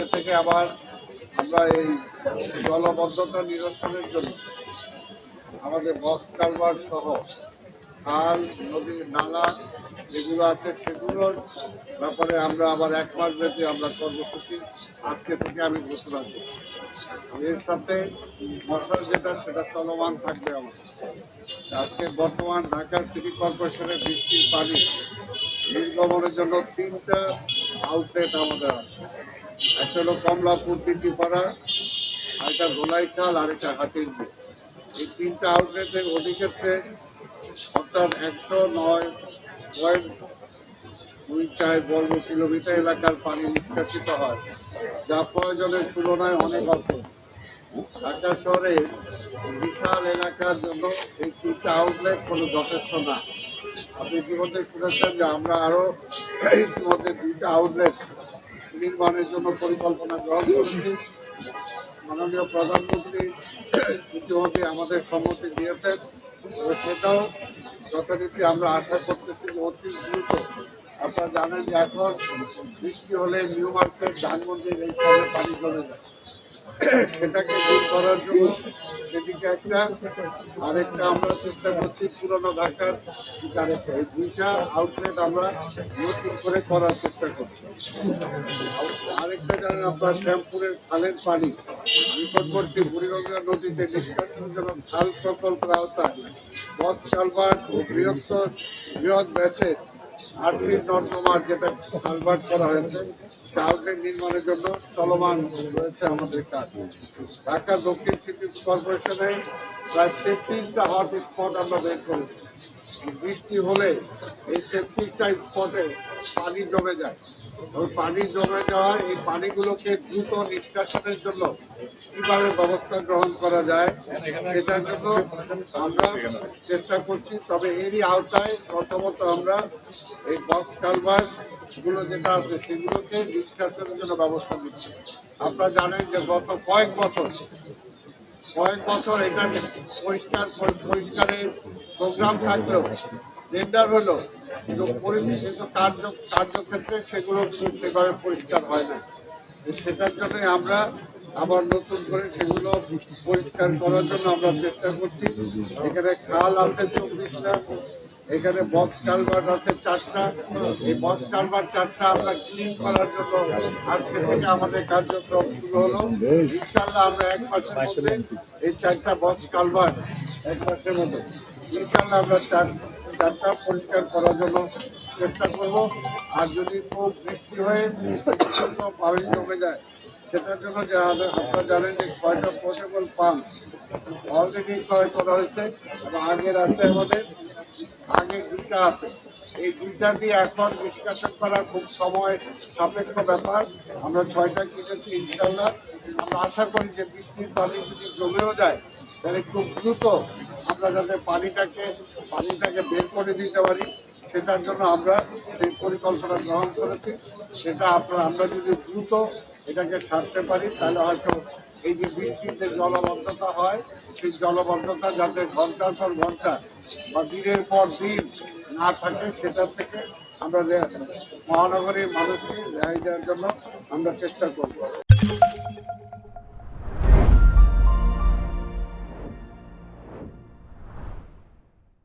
আজকে থেকে আবার আমরা এই জলবদ্ধতা নিরসনের জন্য আমাদের বক্স কালভার্ট সহ খাল নদীর নালা যেগুলো আছে সেগুলোর ব্যাপারে আমরা আবার 1 মাস ব্যাপী আমরা কর্মসূচি আজকে থেকে আমি ঘোষণা করছি। এর সাথে মশার যেটা সেটা চলমান থাকবে আমাদের। আজকে বর্তমান ঢাকা সিটি কর্পোরেশনের বৃষ্টির পানি নির্গমনের জন্য 3টা আউটলেট আমাদের আছে। একটা হলো কমলাপুর টিটিপাড়া, আরেকটা গোলাইখাল, আরেকটা হাতিরপুর। এই 3টা আউটলেটের অধিক্ষেত্রে অর্থাৎ 109.24 বর্গ কিলোমিটার এলাকার পানি নিষ্কাশিত হয়, যা প্রয়োজনের তুলনায় অনেক অল্প। ঢাকা শহরে বিশাল এলাকার জন্য এই 3টা আউটলেট কোনো যথেষ্ট না। আপনি ইতিমধ্যে শুনেছেন যে আমরা আরও ইতিমধ্যে 2টা আউটলেট নির্মাণের জন্য পরিকল্পনা গ্রহণ করেছি। মাননীয় প্রধানমন্ত্রী ইতিমধ্যে আমাদের সম্মতি দিয়েছেন, সেটাও যথারীতি আমরা আশা করতেছি যে অতি দ্রুত। আপনারা জানেন যে এখন বৃষ্টি হলে নিউ মার্কেট, ধানমন্ডির এই সবে পানি জমে যায়, সেটাকে দূর করার জন্য সেদিকে আরেকটা আমরা চেষ্টা করছি পুরনো ঢাকার আরেকটা, এই 2টা আউটলেট আমরা নতুন করে করার চেষ্টা করছি। আরেকটা জানেন আপনার শ্যামপুরের খালের পানি নিকটবর্তী বুড়িগঙ্গা নদীতে নিষ্কাশনের জন্য খাল প্রকল্পের আওতায় বক্স কালভার্ট ও বৃহৎ ব্যাসের 8 ফিট নর্দমার যেটা কালভার্ট করা হয়েছে আউটলেট নির্মাণের জন্য চলমান রয়েছে আমাদের কাজ। ঢাকা দক্ষিণ সিটি কর্পোরেশনে প্রায় 33টা হট স্পট আমরা বের করেছি। বৃষ্টি হলে এই 33টা স্পটে পানি জমে যায়। ওই পানি জমে যাওয়ায় এই পানিগুলোকে দ্রুত নিষ্কাশনের জন্য কিভাবে ব্যবস্থা গ্রহণ করা যায় সেটার জন্য আমরা চেষ্টা করছি। তবে এরই আওতায় প্রথমত আমরা এই বক্স কালভার্ট গুলো যেটা আছে সেগুলোকে নিষ্কাশনের জন্য ব্যবস্থা নিচ্ছি। আপনারা জানেন যে গত কয়েক বছর এটা পরিষ্কারের প্রোগ্রাম থাকলেও টেন্ডার হলো, কিন্তু কার্যক্ষেত্রে সেগুলো সেভাবে পরিষ্কার হয় না। সেটার জন্য আমরা আবার নতুন করে সেগুলো পরিষ্কার করার জন্য আমরা চেষ্টা করছি। এখানে খাল আছে 24টা, এখানে বক্স কালভার্ট আছে 4টা। এই বক্স কালভার্ট 4টা আমরা ক্লিন করার জন্য আজকে থেকে আমাদের কার্যক্রম শুরু হলো। ইনশাল্লাহ আমরা 1 মাসের মধ্যে এই 4টা বক্স কালভার্ট 1 মাসের মধ্যে ইনশাল্লাহ আমরা 4টা পরিষ্কার করার জন্য চেষ্টা করব। আর যদি খুব বৃষ্টি হয়ে পানি জমে যায় সেটার জন্য যে আপনারা জানেন যে 6টা পোর্টেবল পাম্প অলরেডি ক্রয় করা হয়েছে এবং আগের আছে আমাদের, আগে 2টা আছে। এই 2টা দিয়ে এখন নিষ্কাশন করা খুব সময় সাপেক্ষ ব্যাপার। আমরা 6টা কিনেছি। ইনশাল্লাহ আমরা আশা করি যে বৃষ্টির পানি যদি জমেও যায় তাহলে খুব দ্রুত আমরা যাতে পানিটাকে বের করে দিতে পারি সেটার জন্য আমরা সেই পরিকল্পনা গ্রহণ করেছি। সেটা আমরা যদি দ্রুত এটাকে সারতে পারি তাহলে হয়তো এই যে বৃষ্টিতে জলবদ্ধতা হয় সেই জলবদ্ধতা যাতে ঘন্টার পর ঘন্টা বা দিনের পর দিন না থাকে সেটার থেকে আমরা মহানগরীর মানুষকে রেহাই দেওয়ার জন্য আমরা চেষ্টা করব।